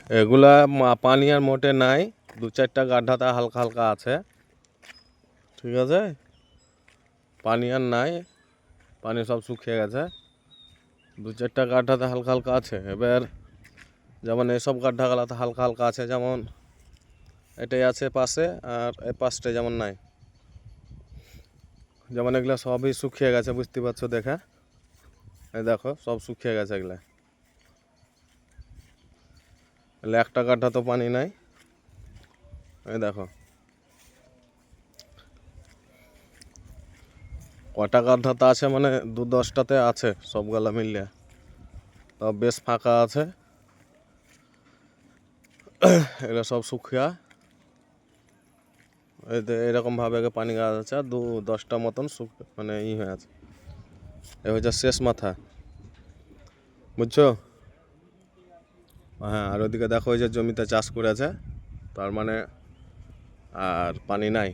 এগুলা পানি আর মোটে নাই, 2-4টা গাড্ডাতে হালকা হালকা আছে, ঠিক আছে। পানি আর নাই, পানি সব শুকিয়ে গেছে। 2-4টা গাড্ডাতে হালকা হালকা আছে। এবার যেমন এইসব গাড্ডাগুলাতে হালকা হালকা আছে, যেমন এটাই আছে পাশে, আর এই পাশটায় যেমন নাই। যেমন এগুলা সবই শুকিয়ে গেছে, বুঝতে পারছো দেখে। এই দেখো সব শুকিয়ে গেছে এগুলা। একটা গাড্ডা তো পানি নাই, এই দেখো। কটা গাড্ডাতে আছে মানে 2-10টাতে আছে সবগুলা মিলিয়ে, তবে বেশ ফাঁকা আছে। এগুলো সব শুকিয়া এরকমভাবে পানি গাছ আছে, আর 10টা মতন মানে হয়ে আছে। এ হচ্ছে শেষ মাথা, বুঝছো। হ্যাঁ, আর ওদিকে দেখো ওই যে জমিতে চাষ করেছে, তার মানে আর পানি নাই।